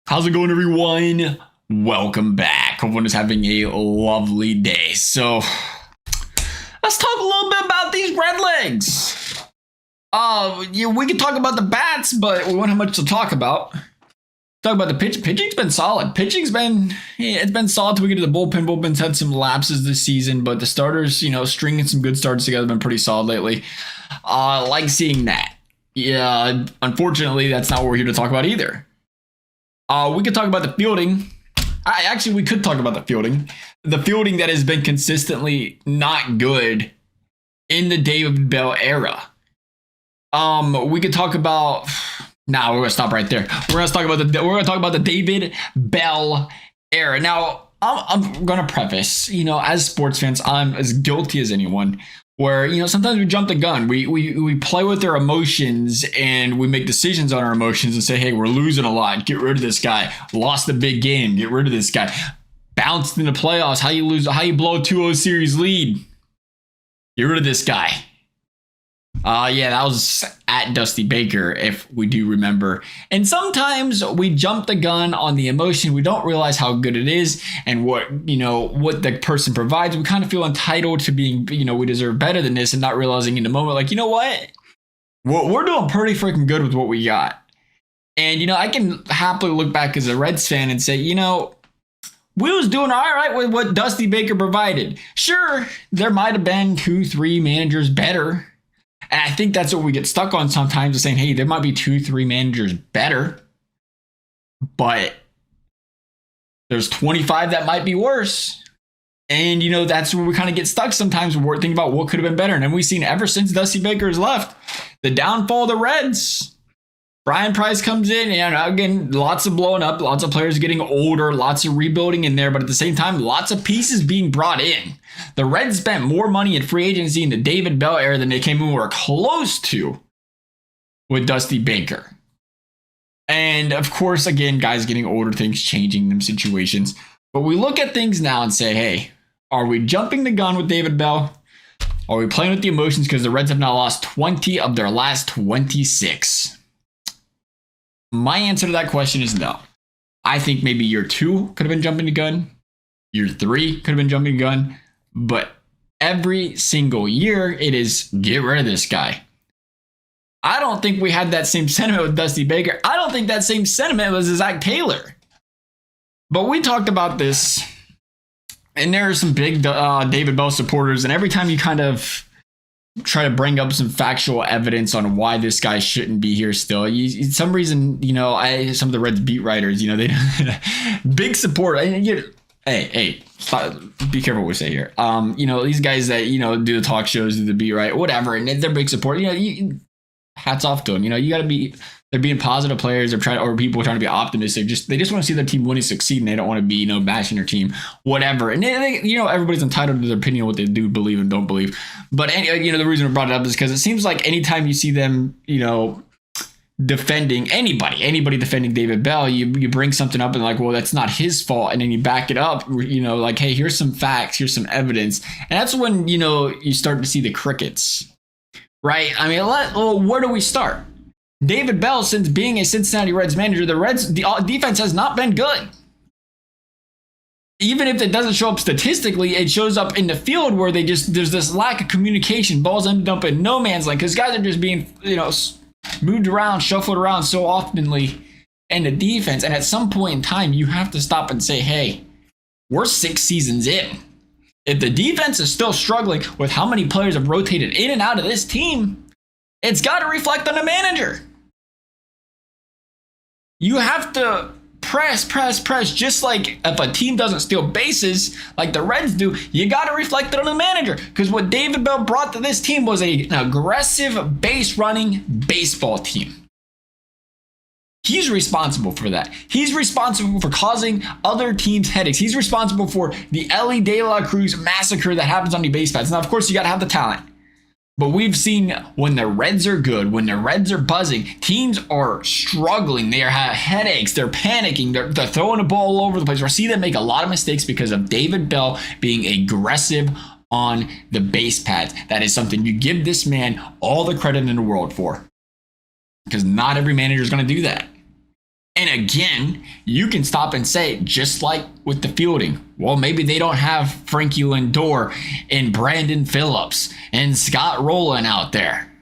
How's it going, everyone? Welcome back. Everyone is having a lovely day. So, let's talk a little bit about these red legs. We can talk about the bats, but we won't have much to talk about. Talk about the pitch. Pitching's been solid. It's been solid till we get to the bullpen. Bullpen's had some lapses this season, but the starters, stringing some good starts together have been pretty solid lately. Like seeing that. Yeah, unfortunately, that's not what we're here to talk about either. We could talk about the fielding. We could talk about the fielding. The fielding that has been consistently not good in the David Bell era. We could talk about. Nah, we're gonna stop right there. We're gonna talk about the David Bell era. Now, I'm gonna preface. As sports fans, I'm as guilty as anyone. Where sometimes we jump the gun. We play with our emotions and we make decisions on our emotions and say, hey, we're losing a lot. Get rid of this guy. Lost a big game. Get rid of this guy. Bounced in the playoffs. How you blow a 2-0 series lead. Get rid of this guy. That was at Dusty Baker, if we do remember. And sometimes we jump the gun on the emotion. We don't realize how good it is and what the person provides. We kind of feel entitled to being, we deserve better than this, and not realizing in the moment, like, what? We're doing pretty freaking good with what we got. And, I can happily look back as a Reds fan and say, we was doing all right with what Dusty Baker provided. Sure, there might have been 2-3 managers better. And I think that's what we get stuck on sometimes, is saying, hey, there might be 2-3 managers better, but there's 25 that might be worse. And, that's where we kind of get stuck sometimes. We're thinking about what could have been better. And then we've seen ever since Dusty Baker has left, the downfall of the Reds. Brian Price comes in, and again, lots of blowing up, lots of players getting older, lots of rebuilding in there, but at the same time, lots of pieces being brought in. The Reds spent more money in free agency in the David Bell era than they came anywhere close to with Dusty Baker. And of course, again, guys getting older, things changing, them situations. But we look at things now and say, hey, are we jumping the gun with David Bell? Are we playing with the emotions because the Reds have now lost 20 of their last 26? My answer to that question is no. I think maybe year 2 could have been jumping the gun. Year 3 could have been jumping the gun. But every single year, it is get rid of this guy. I don't think we had that same sentiment with Dusty Baker. I don't think that same sentiment was Zach Taylor. But we talked about this, and there are some big David Bell supporters, and every time you kind of try to bring up some factual evidence on why this guy shouldn't be here still. Some reason, some of the Reds beat writers, they big support. Hey, stop, be careful what we say here. These guys that, do the talk shows, do the beat right, whatever, and they're big support. Hats off to them. You got to be. They're being positive players. Or people trying to be optimistic. They just want to see their team win and succeed, and they don't want to be, bashing their team, whatever. And everybody's entitled to their opinion on what they do believe and don't believe. But the reason we brought it up is because it seems like anytime you see them, defending anybody defending David Bell, you bring something up and like, well, that's not his fault, and then you back it up, like, hey, here's some facts, here's some evidence, and that's when you start to see the crickets, right? I mean, where do we start? David Bell, since being a Cincinnati Reds manager, the defense has not been good. Even if it doesn't show up statistically, it shows up in the field where there's this lack of communication. Balls end up in no man's land because guys are just being, moved around, shuffled around so oftenly in the defense. And at some point in time, you have to stop and say, hey, we're 6 seasons in. If the defense is still struggling with how many players have rotated in and out of this team, it's got to reflect on the manager. You have to press, just like if a team doesn't steal bases like the Reds do, you got to reflect it on the manager. Because what David Bell brought to this team was an aggressive base-running baseball team. He's responsible for that. He's responsible for causing other teams headaches. He's responsible for the Ellie De La Cruz massacre that happens on the base paths. Now, of course, you got to have the talent. But we've seen when the Reds are good, when the Reds are buzzing, teams are struggling. They have headaches. They're panicking. They're throwing the ball all over the place. We see them make a lot of mistakes because of David Bell being aggressive on the base paths. That is something you give this man all the credit in the world for. Because not every manager is going to do that. And again, you can stop and say, just like with the fielding, well, maybe they don't have Frankie Lindor and Brandon Phillips and Scott Rowland out there.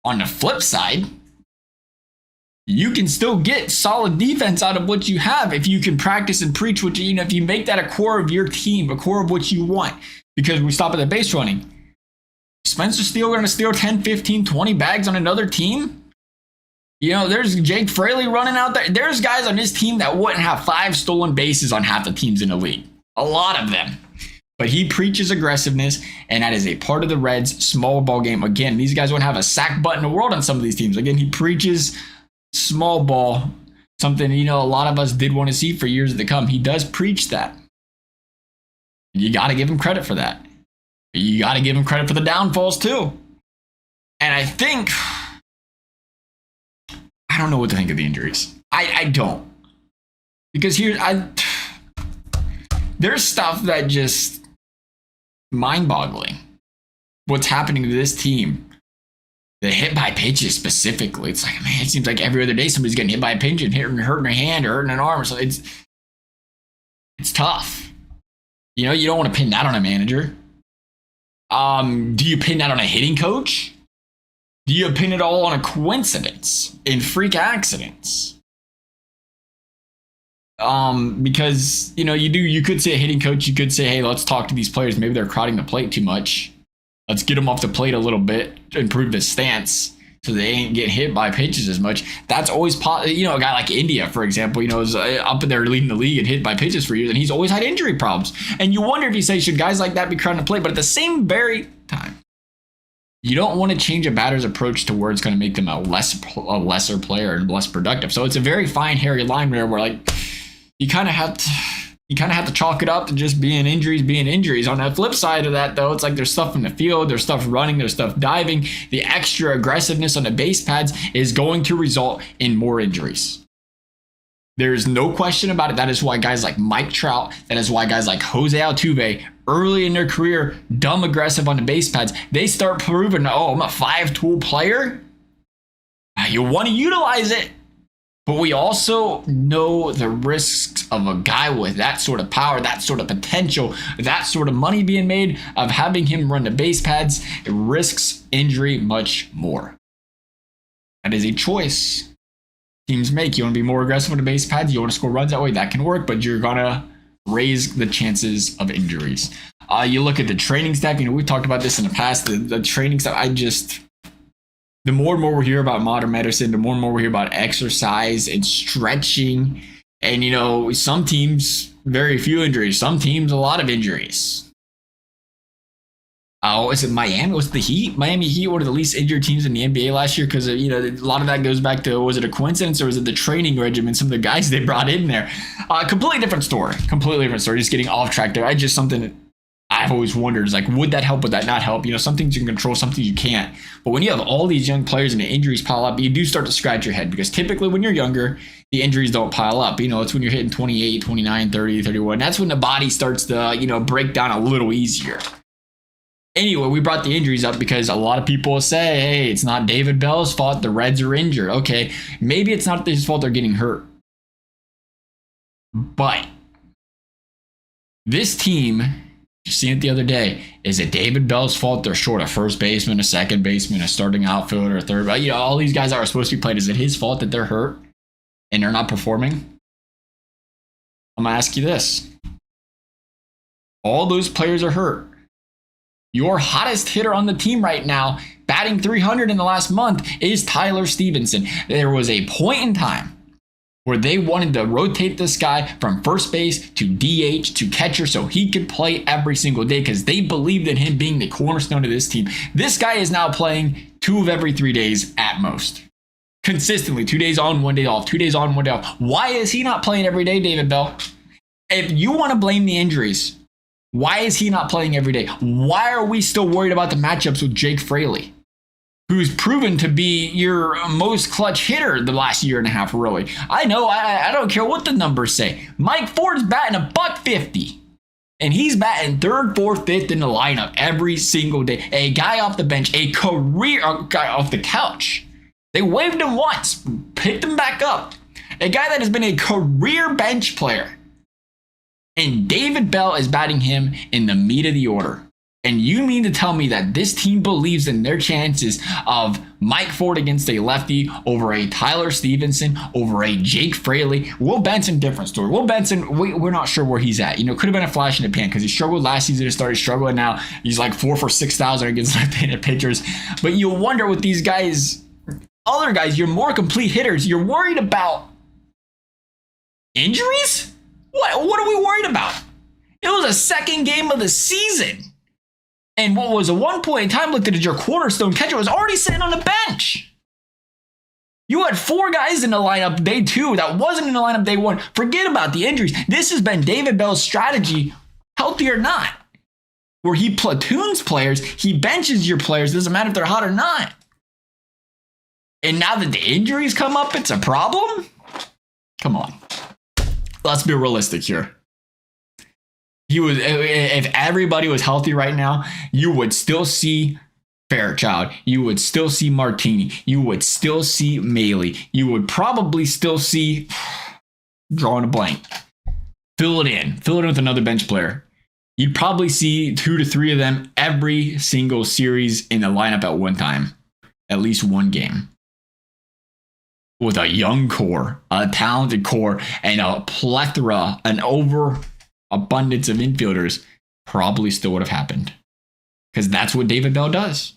On the flip side, you can still get solid defense out of what you have if you can practice and preach what you know, if you make that a core of your team, a core of what you want. Because we stop at the base running. Spencer Steele going to steal 10, 15, 20 bags on another team? You know, there's Jake Fraley running out there. There's guys on his team that wouldn't have 5 stolen bases on half the teams in the league. A lot of them. But he preaches aggressiveness, and that is a part of the Reds' small ball game. Again, these guys wouldn't have a sack butt in the world on some of these teams. Again, he preaches small ball, something, you know, a lot of us did want to see for years to come. He does preach that. You got to give him credit for that. You got to give him credit for the downfalls, too. And I think... I don't know what to think of the injuries. I don't. Because there's stuff that just mind-boggling. What's happening to this team. The hit by pitches specifically. It's like, man, it seems like every other day somebody's getting hit by a pitch and hurting a hand or hurting an arm. So it's tough. You know, you don't want to pin that on a manager. Do you pin that on a hitting coach? Do you pin it all on a coincidence in freak accidents? Because, you know, you could say a hitting coach, you could say, hey, let's talk to these players. Maybe they're crowding the plate too much. Let's get them off the plate a little bit to improve the stance so they ain't get hit by pitches as much. That's always you know, a guy like India, for example, you know, is up in there leading the league and hit by pitches for years, and he's always had injury problems. And you wonder if you say, should guys like that be crowding the plate? But at the same very time, you don't want to change a batter's approach to where it's going to make them a lesser player and less productive. So it's a very fine, hairy line there where, like, you kind of have to chalk it up to just being injuries. On the flip side of that, though, it's like there's stuff in the field, there's stuff running, there's stuff diving. The extra aggressiveness on the base pads is going to result in more injuries. There's no question about it. That is why guys like Mike Trout, that is why guys like Jose Altuve, early in their career, dumb aggressive on the base pads, they start proving, oh, I'm a 5-tool player. You want to utilize it. But we also know the risks of a guy with that sort of power, that sort of potential, that sort of money being made, of having him run the base pads. It risks injury much more. That is a choice teams make. You want to be more aggressive on the base pads, you want to score runs that way, that can work, but you're going to raise the chances of injuries. You look at the training staff, you know, we've talked about this in the past, the training staff, the more and more we hear about modern medicine, the more and more we hear about exercise and stretching. And, you know, some teams, very few injuries. Some teams, a lot of injuries. Oh, is it Miami? Was it the Heat? Miami Heat were the least injured teams in the NBA last year because, you know, a lot of that goes back to, was it a coincidence or was it the training regimen, some of the guys they brought in there? Completely different story. Just getting off track there. Something that I've always wondered is, like, would that help? Would that not help? You know, some things you can control, some things you can't. But when you have all these young players and the injuries pile up, you do start to scratch your head, because typically when you're younger, the injuries don't pile up. You know, it's when you're hitting 28, 29, 30, 31. That's when the body starts to, you know, break down a little easier. Anyway, we brought the injuries up because a lot of people say, hey, it's not David Bell's fault. The Reds are injured. Okay, maybe it's not his fault they're getting hurt. But this team, you seen it the other day, is it David Bell's fault they're short a first baseman, a second baseman, a starting outfielder, a third? You know, all these guys that are supposed to be played. Is it his fault that they're hurt and they're not performing? I'm going to ask you this. All those players are hurt. Your hottest hitter on the team right now, batting 300 in the last month, is Tyler Stevenson. There was a point in time where they wanted to rotate this guy from first base to DH to catcher so he could play every single day, because they believed in him being the cornerstone of this team. This guy is now playing 2 of every 3 days at most. Consistently, 2 days on, 1 day off, 2 days on, 1 day off. Why is he not playing every day, David Bell? If you want to blame the injuries, why is he not playing every day? Why are we still worried about the matchups with Jake Fraley, who's proven to be your most clutch hitter the last year and a half, really? I know, I don't care what the numbers say. Mike Ford's batting $150, and he's batting 3rd, 4th, 5th in the lineup every single day. A guy off the bench, a guy off the couch. They waived him once, picked him back up. A guy that has been a career bench player. And David Bell is batting him in the meat of the order. And you mean to tell me that this team believes in their chances of Mike Ford against a lefty over a Tyler Stevenson, over a Jake Fraley? Will Benson, different story. Will Benson, we're not sure where he's at. You know, could have been a flash in the pan because he struggled last season. He started struggling now. He's like 4 for 6,000 against left-handed pitchers. But you wonder with these guys, other guys, you're more complete hitters. You're worried about injuries? What are we worried about? It was a second game of the season. And what was at one point in time looked at your cornerstone catcher was already sitting on the bench. You had 4 guys in the lineup day 2 that wasn't in the lineup day 1. Forget about the injuries. This has been David Bell's strategy, healthy or not, where he platoons players, he benches your players, doesn't matter if they're hot or not. And now that the injuries come up, it's a problem? Come on. Let's be realistic here. If everybody was healthy right now, you would still see Fairchild. You would still see Martini. You would still see Maley. You would probably still see, drawing a blank. Fill it in with another bench player. You'd probably see 2 to 3 of them every single series in the lineup at one time. At least one game. With a young core, a talented core, and a plethora, an overabundance of infielders, probably still would have happened. Because that's what David Bell does.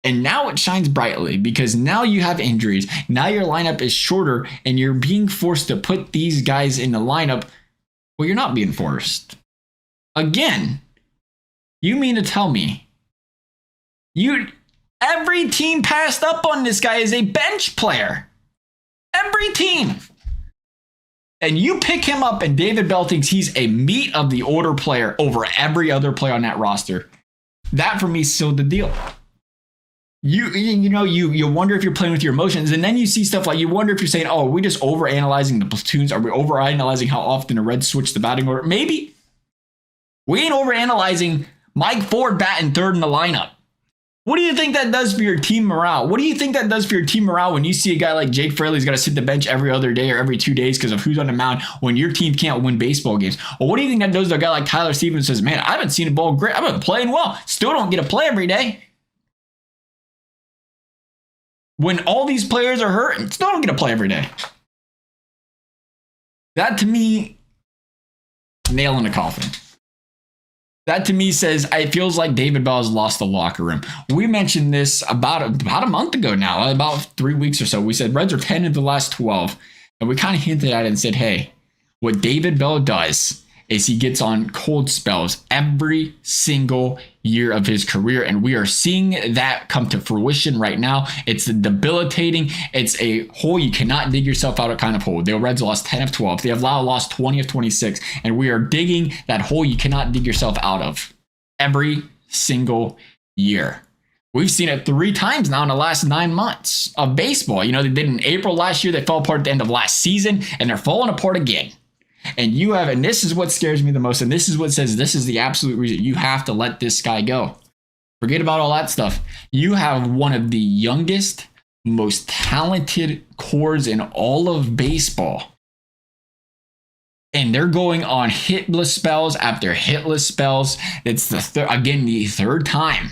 And now it shines brightly because now you have injuries. Now your lineup is shorter and you're being forced to put these guys in the lineup. Well, you're not being forced. Again, you mean to tell me every team passed up on this guy as a bench player. Every team. And you pick him up and David Bell thinks he's a meat of the order player over every other player on that roster. That for me sealed the deal. You wonder if you're playing with your emotions, and then you see stuff like you wonder if you're saying, oh, are we just overanalyzing the platoons? Are we overanalyzing how often the Reds switch the batting order? Maybe. We ain't overanalyzing Mike Ford batting third in the lineup. What do you think that does for your team morale? What do you think that does for your team morale when you see a guy like Jake Fraley's got to sit the bench every other day or every 2 days because of who's on the mound when your team can't win baseball games? Or what do you think that does to a guy like Tyler Stevens who says, man, I haven't seen a ball great. I've been playing well. Still don't get to play every day. When all these players are hurt and still don't get to play every day. That to me, nail in the coffin. That to me says it feels like David Bell has lost the locker room. We mentioned this about a month ago now, about 3 weeks or so. We said Reds are 10 of the last 12. And we kind of hinted at it and said, hey, what David Bell does is he gets on cold spells every single year of his career. And we are seeing that come to fruition right now. It's debilitating. It's a hole you cannot dig yourself out of kind of hole. The Reds lost 10 of 12. They have now lost 20 of 26. And we are digging that hole you cannot dig yourself out of every single year. We've seen it 3 times now in the last 9 months of baseball. You know, they did in April last year. They fell apart at the end of last season. And they're falling apart again. And this is what scares me the most, and this is what says this is the absolute reason you have to let this guy go. Forget about all that stuff. You have one of the youngest, most talented cores in all of baseball. And they're going on hitless spells after hitless spells. It's the third time.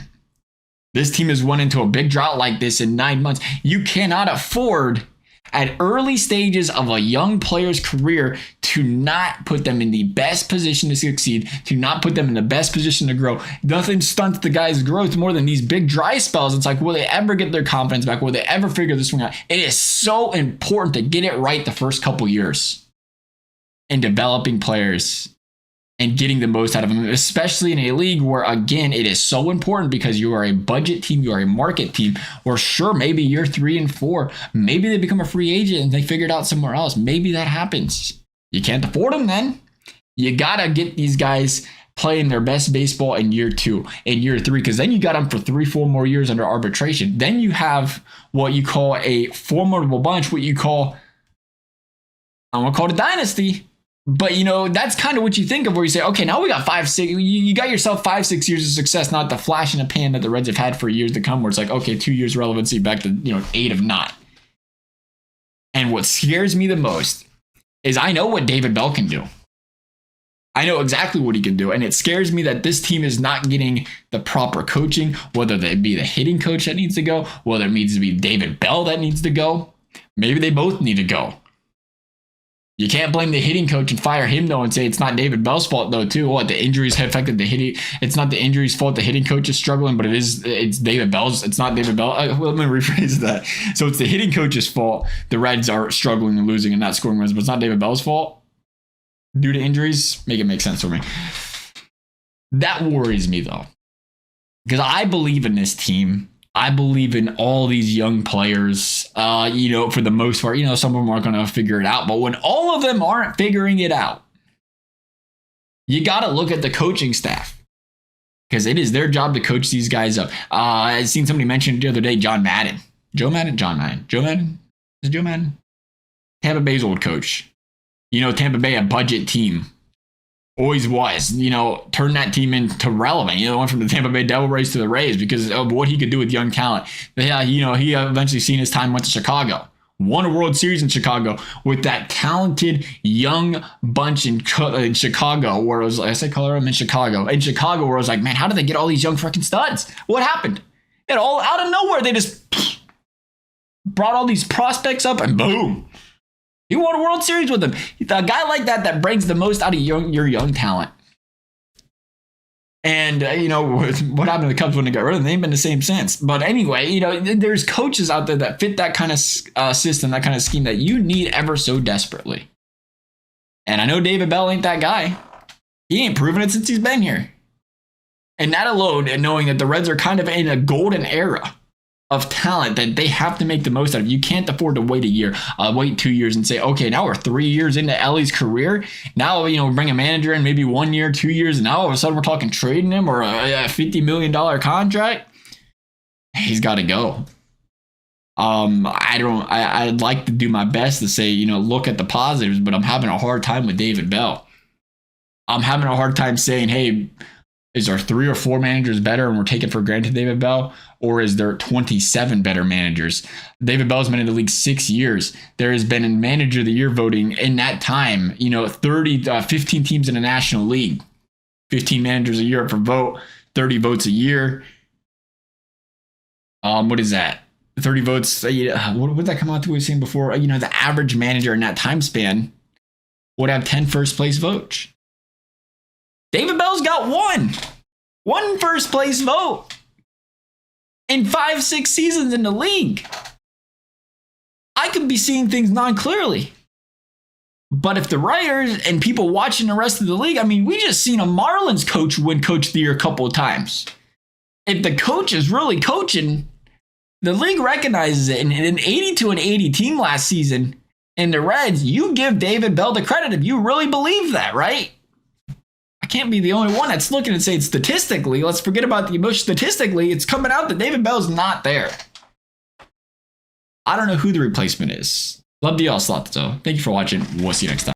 This team has went into a big drought like this in 9 months. You cannot afford at early stages of a young player's career to not put them in the best position to succeed, to not put them in the best position to grow. Nothing stunts the guy's growth more than these big dry spells. It's like, will they ever get their confidence back? Will they ever figure this one out? It is so important to get it right the first couple years in developing players and getting the most out of them, especially in a league where, again, it is so important because you are a budget team, you are a market team, or sure, maybe year 3 and 4, maybe they become a free agent and they figure it out somewhere else. Maybe that happens. You can't afford them then. You got to get these guys playing their best baseball in year 2 and year 3, because then you got them for 3-4 more years under arbitration. Then you have what you call a formidable bunch, what you call, I won't call it a dynasty. But, you know, that's kind of what you think of where you say, okay, now we got 5-6. You got yourself 5-6 years of success, not the flash in the pan that the Reds have had for years to come, where it's like, okay, 2 years relevancy back to, 8 of not. And what scares me the most is I know what David Bell can do. I know exactly what he can do. And it scares me that this team is not getting the proper coaching, whether it be the hitting coach that needs to go, whether it needs to be David Bell that needs to go. Maybe they both need to go. You can't blame the hitting coach and fire him, though, and say it's not David Bell's fault, though, too. What, the injuries have affected the hitting? It's not the injury's fault the hitting coach is struggling, but it's David Bell's. It's not David Bell. Well, let me rephrase that. So it's the hitting coach's fault the Reds are struggling and losing and not scoring runs, but it's not David Bell's fault due to injuries. Make it make sense for me. That worries me, though, because I believe in this team. I believe in all these young players, for the most part. Some of them aren't going to figure it out. But when all of them aren't figuring it out, you got to look at the coaching staff, because it is their job to coach these guys up. I seen somebody mention the other day, John Madden. Joe Madden? John Madden. Joe Madden? Is it Joe Madden? Tampa Bay's old coach. Tampa Bay, a budget team. Always was, turn that team into relevant. Went from the Tampa Bay Devil Rays to the Rays because of what he could do with young talent. Yeah, he eventually seen his time, went to Chicago, won a World Series in Chicago with that talented young bunch in Chicago, where it was, I said Colorado, I'm in Chicago, where I was like, man, how did they get all these young freaking studs? What happened? It all out of nowhere, they just brought all these prospects up and boom. You won a World Series with him. A guy like that brings the most out of your young talent. And, what happened to the Cubs when they got rid of them? They ain't been the same since. But anyway, there's coaches out there that fit that kind of system, that kind of scheme that you need ever so desperately. And I know David Bell ain't that guy. He ain't proven it since he's been here. And that alone, and knowing that the Reds are kind of in a golden era of talent that they have to make the most out of. You can't afford to wait a year, wait 2 years and say, okay, now we're 3 years into Ellie's career. Now, bring a manager in maybe 1 year, 2 years, and now all of a sudden we're talking trading him or a $50 million contract. He's got to go. I'd like to do my best to say, look at the positives, but I'm having a hard time with David Bell. I'm having a hard time saying, hey, is there 3 or 4 managers better and we're taking for granted David Bell? Or is there 27 better managers? David Bell's been in the league 6 years. There has been a manager of the year voting in that time, 15 teams in the National League. 15 managers a year up for vote, 30 votes a year. What is that? 30 votes. What would that come out to? We were saying before, the average manager in that time span would have 10 first place votes. David Bell's got one first place vote in 5-6 seasons in the league. I could be seeing things non-clearly. But if the writers and people watching the rest of the league, we just seen a Marlins coach win Coach of the Year a couple of times. If the coach is really coaching, the league recognizes it. And in an 80-80 team last season in the Reds, you give David Bell the credit if you really believe that, right? I can't be the only one that's looking and saying statistically, let's forget about the emotion. Statistically, it's coming out that David Bell's not there. I don't know who the replacement is. Love to y'all's thoughts, though. Thank you for watching. We'll see you next time.